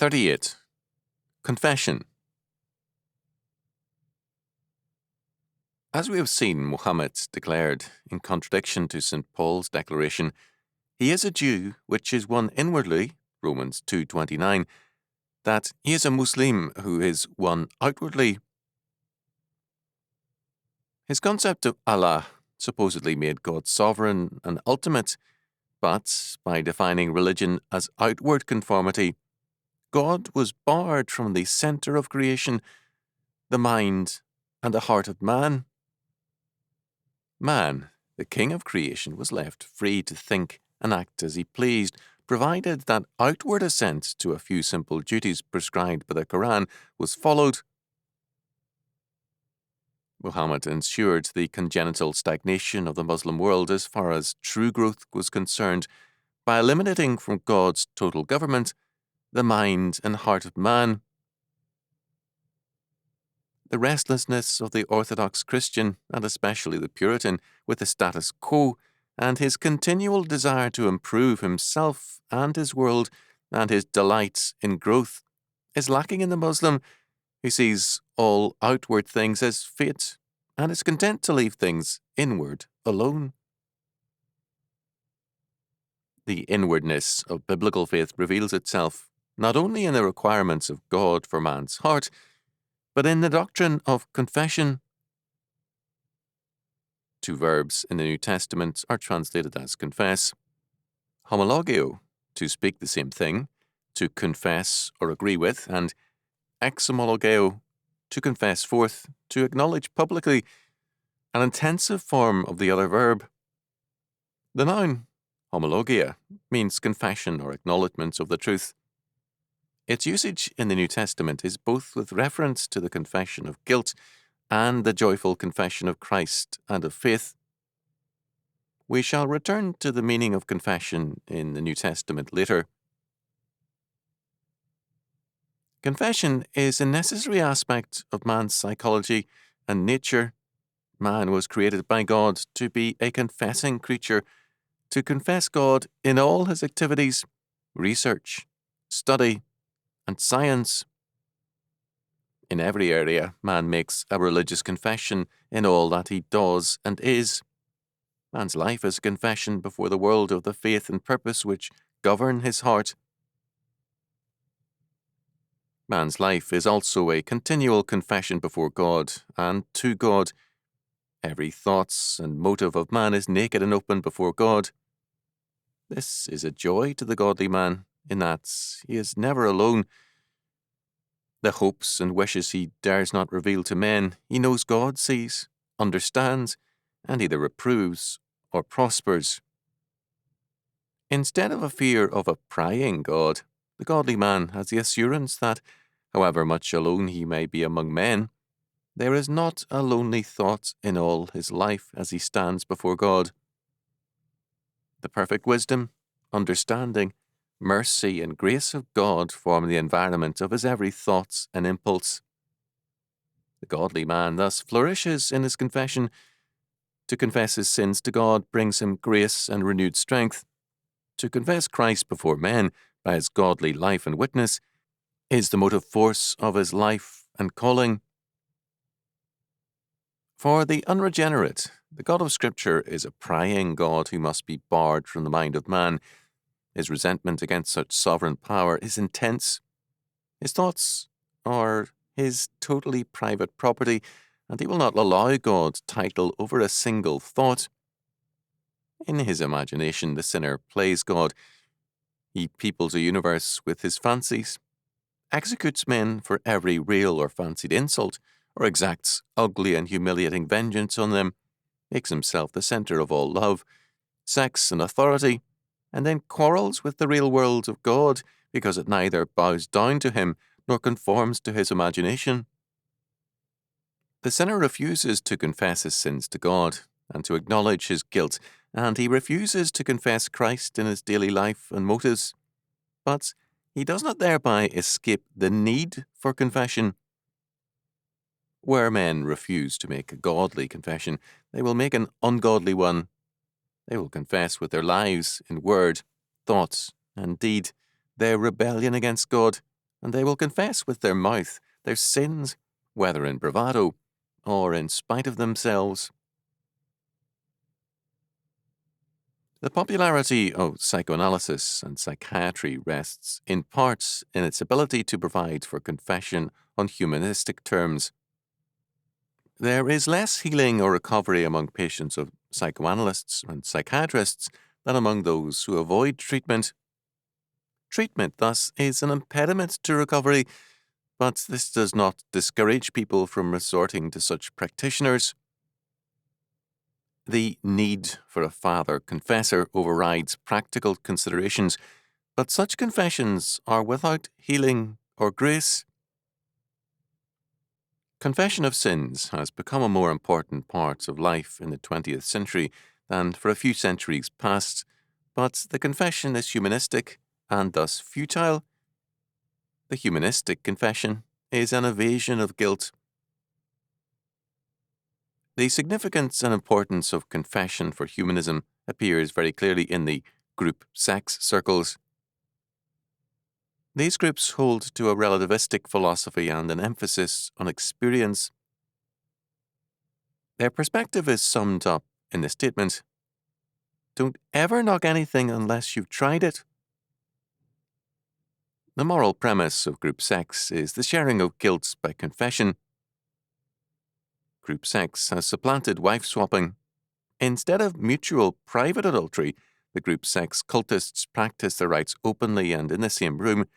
38. Confession. As we have seen, Muhammad declared, in contradiction to St. Paul's declaration, he is a Jew, which is one inwardly, Romans 2:29, that he is a Muslim who is one outwardly. His concept of Allah supposedly made God sovereign and ultimate, but by defining religion as outward conformity, God was barred from the center of creation, the mind and the heart of man. Man, the king of creation, was left free to think and act as he pleased, provided that outward assent to a few simple duties prescribed by the Quran was followed. Muhammad ensured the congenital stagnation of the Muslim world as far as true growth was concerned by eliminating from God's total government the mind and heart of man. The restlessness of the Orthodox Christian, and especially the Puritan, with the status quo, and his continual desire to improve himself and his world, and his delight in growth, is lacking in the Muslim, who sees all outward things as fate, and is content to leave things inward alone. The inwardness of biblical faith reveals itself not only in the requirements of God for man's heart, but in the doctrine of confession. Two verbs in the New Testament are translated as confess. Homologeo, to speak the same thing, to confess or agree with, and exhomologeo, to confess forth, to acknowledge publicly, an intensive form of the other verb. The noun, homologia, means confession or acknowledgement of the truth. Its usage in the New Testament is both with reference to the confession of guilt and the joyful confession of Christ and of faith. We shall return to the meaning of confession in the New Testament later. Confession is a necessary aspect of man's psychology and nature. Man was created by God to be a confessing creature, to confess God in all his activities, research, study, and science. In every area, man makes a religious confession in all that he does and is. Man's life is a confession before the world of the faith and purpose which govern his heart. Man's life is also a continual confession before God and to God. Every thought and motive of man is naked and open before God. This is a joy to the godly man, in that he is never alone. The hopes and wishes he dares not reveal to men, he knows God sees, understands, and either reproves or prospers. Instead of a fear of a prying God, the godly man has the assurance that, however much alone he may be among men, there is not a lonely thought in all his life as he stands before God. The perfect wisdom, understanding, mercy and grace of God form the environment of his every thought and impulse. The godly man thus flourishes in his confession. To confess his sins to God brings him grace and renewed strength. To confess Christ before men by his godly life and witness is the motive force of his life and calling. For the unregenerate, the God of Scripture is a prying God who must be barred from the mind of man. His resentment against such sovereign power is intense. His thoughts are his totally private property, and he will not allow God's title over a single thought. In his imagination, the sinner plays God. He peoples a universe with his fancies, executes men for every real or fancied insult, or exacts ugly and humiliating vengeance on them, makes himself the center of all love, sex, and authority, and then quarrels with the real world of God because it neither bows down to him nor conforms to his imagination. The sinner refuses to confess his sins to God and to acknowledge his guilt, and he refuses to confess Christ in his daily life and motives. But he does not thereby escape the need for confession. Where men refuse to make a godly confession, they will make an ungodly one. They will confess with their lives in word, thought, and deed their rebellion against God and they will confess with their mouth their sins, whether in bravado or in spite of themselves. The popularity of psychoanalysis and psychiatry rests in part in its ability to provide for confession on humanistic terms. There is less healing or recovery among patients of psychoanalysts and psychiatrists than among those who avoid treatment. Treatment, thus, is an impediment to recovery, but this does not discourage people from resorting to such practitioners. The need for a father confessor overrides practical considerations, but such confessions are without healing or grace. Confession of sins has become a more important part of life in the 20th century than for a few centuries past, but the confession is humanistic and thus futile. The humanistic confession is an evasion of guilt. The significance and importance of confession for humanism appears very clearly in the group sex circles. These groups hold to a relativistic philosophy and an emphasis on experience. Their perspective is summed up in the statement, "Don't ever knock anything unless you've tried it." The moral premise of group sex is the sharing of guilt by confession. Group sex has supplanted wife swapping. Instead of mutual private adultery, the group sex cultists practice their rites openly and in the same room.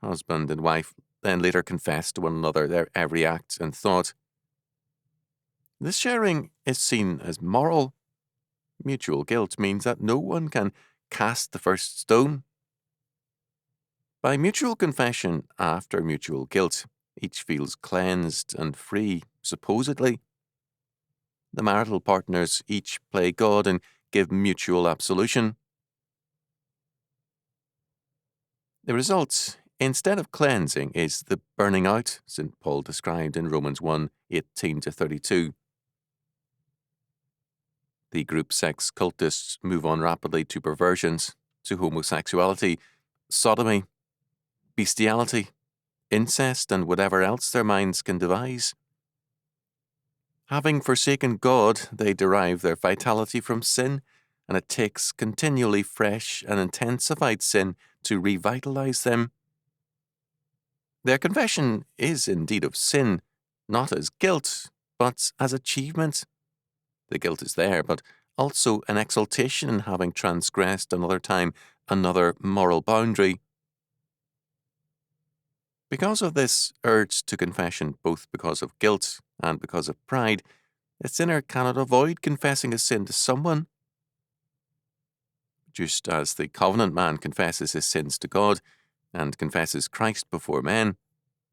Husband and wife then later confess to one another their every act and thought. This sharing is seen as moral. Mutual guilt means that no one can cast the first stone. By mutual confession after mutual guilt, each feels cleansed and free, supposedly. The marital partners each play God and give mutual absolution. The result, instead of cleansing, is the burning out St. Paul described in Romans 1:18-32. The group sex cultists move on rapidly to perversions, to homosexuality, sodomy, bestiality, incest, and whatever else their minds can devise. Having forsaken God, they derive their vitality from sin, and it takes continually fresh and intensified sin to revitalize them. Their confession is indeed of sin, not as guilt, but as achievement. The guilt is there, but also an exultation in having transgressed another time, another moral boundary. Because of this urge to confession, both because of guilt and because of pride, the sinner cannot avoid confessing a sin to someone. Just as the covenant man confesses his sins to God and confesses Christ before men,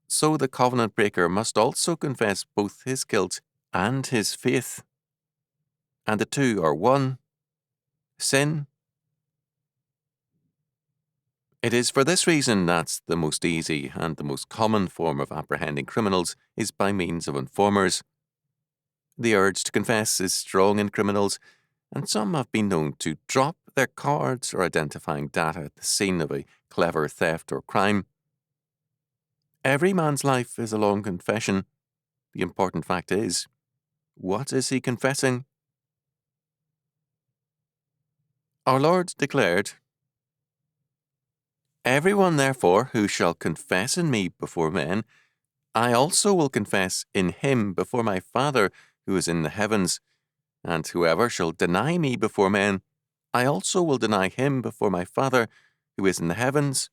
so the covenant breaker must also confess both his guilt and his faith. And the two are one: sin. It is for this reason that the most easy and the most common form of apprehending criminals is by means of informers. The urge to confess is strong in criminals, and some have been known to drop their cards or identifying data at the scene of a clever theft or crime. Every man's life is a long confession. The important fact is, what is he confessing? Our Lord declared, "Everyone, therefore, who shall confess in me before men, I also will confess in him before my Father who is in the heavens. And whoever shall deny me before men, I also will deny him before my Father who is in the heavens."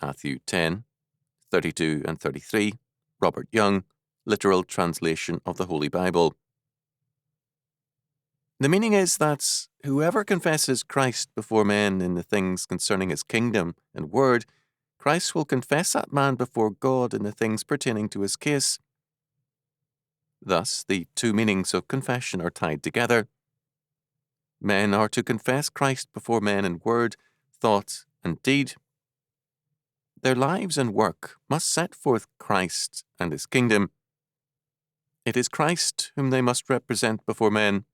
Matthew 10:32-33, Robert Young, literal translation of the Holy Bible. The meaning is that whoever confesses Christ before men in the things concerning his kingdom and word, Christ will confess that man before God in the things pertaining to his case. Thus, the two meanings of confession are tied together. Men are to confess Christ before men in word, thought, and deed. Their lives and work must set forth Christ and his kingdom. It is Christ whom they must represent before men.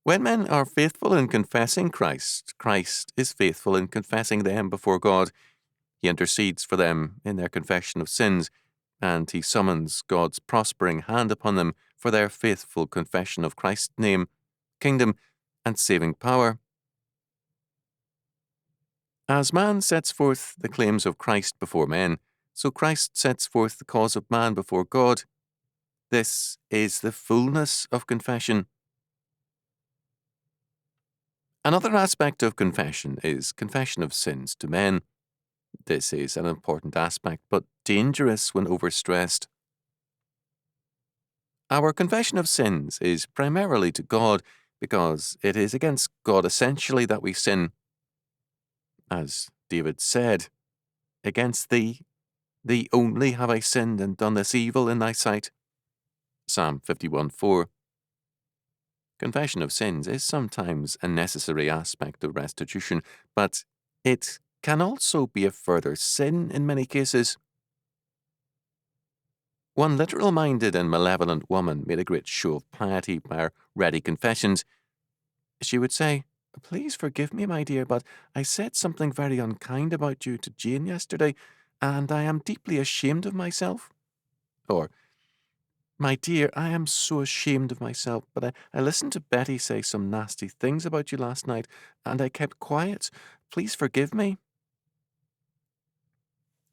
When men are faithful in confessing Christ, Christ is faithful in confessing them before God. He intercedes for them in their confession of sins, and he summons God's prospering hand upon them for their faithful confession of Christ's name, kingdom, and saving power. As man sets forth the claims of Christ before men, so Christ sets forth the cause of man before God. This is the fullness of confession. Another aspect of confession is confession of sins to men. This is an important aspect, but dangerous when overstressed. Our confession of sins is primarily to God, because it is against God essentially that we sin. As David said, "Against thee only have I sinned and done this evil in thy sight." Psalm 51:4. Confession of sins is sometimes a necessary aspect of restitution, but it can also be a further sin in many cases. One literal-minded and malevolent woman made a great show of piety by her ready confessions. She would say, "Please forgive me, my dear, but I said something very unkind about you to Jane yesterday, and I am deeply ashamed of myself." Or, "My dear, I am so ashamed of myself, but I listened to Betty say some nasty things about you last night, and I kept quiet. Please forgive me."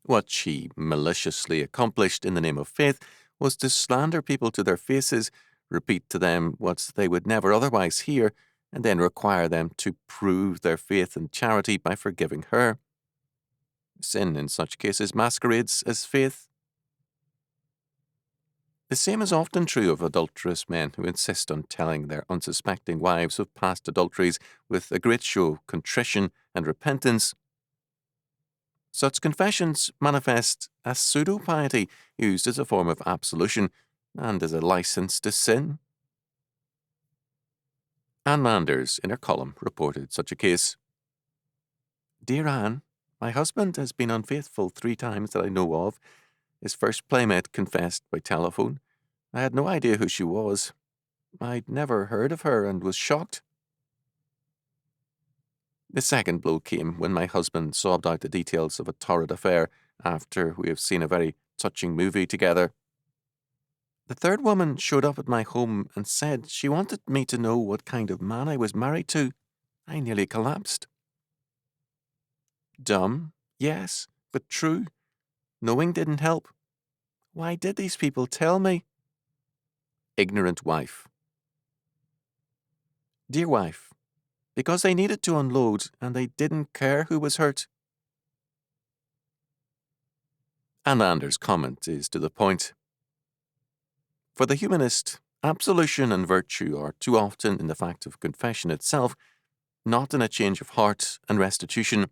What she maliciously accomplished in the name of faith was to slander people to their faces, repeat to them what they would never otherwise hear, and then require them to prove their faith and charity by forgiving her. Sin in such cases masquerades as faith. The same is often true of adulterous men who insist on telling their unsuspecting wives of past adulteries with a great show of contrition and repentance. Such confessions manifest as pseudo-piety used as a form of absolution and as a license to sin. Ann Manders, in her column, reported such a case. "Dear Anne, my husband has been unfaithful 3 times that I know of. His first playmate confessed by telephone. I had no idea who she was. I'd never heard of her and was shocked. The second blow came when my husband sobbed out the details of a torrid affair after we have seen a very touching movie together. The third woman showed up at my home and said she wanted me to know what kind of man I was married to. I nearly collapsed. Dumb, yes, but true. Knowing didn't help. Why did these people tell me?" Ignorant wife. "Dear wife, because they needed to unload and they didn't care who was hurt." Ann Anders' comment is to the point. For the humanist, absolution and virtue are too often in the fact of confession itself, not in a change of heart and restitution.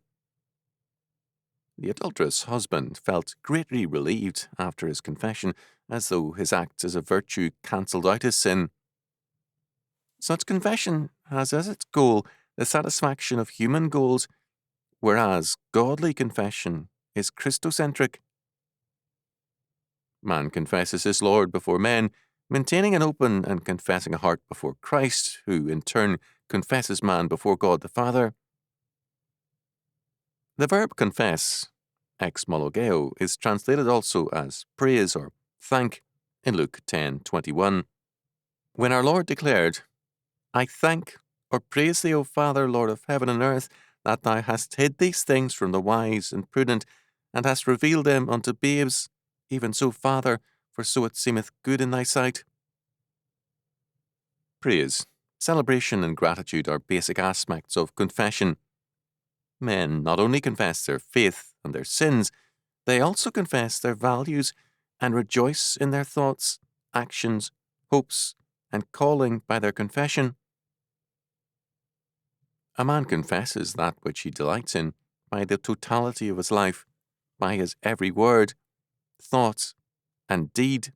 The adulterous husband felt greatly relieved after his confession, as though his act as a virtue cancelled out his sin. Such confession has as its goal the satisfaction of human goals, whereas godly confession is Christocentric. Man confesses his Lord before men, maintaining an open and confessing a heart before Christ, who in turn confesses man before God the Father. The verb confess, exmologeo, is translated also as praise or thank in Luke 10:21. When our Lord declared, "I thank or praise thee, O Father, Lord of heaven and earth, that thou hast hid these things from the wise and prudent, and hast revealed them unto babes, even so, Father, for so it seemeth good in thy sight." Praise, celebration, and gratitude are basic aspects of confession. Men not only confess their faith and their sins, they also confess their values and rejoice in their thoughts, actions, hopes, and calling by their confession. A man confesses that which he delights in by the totality of his life, by his every word, thought, and deed.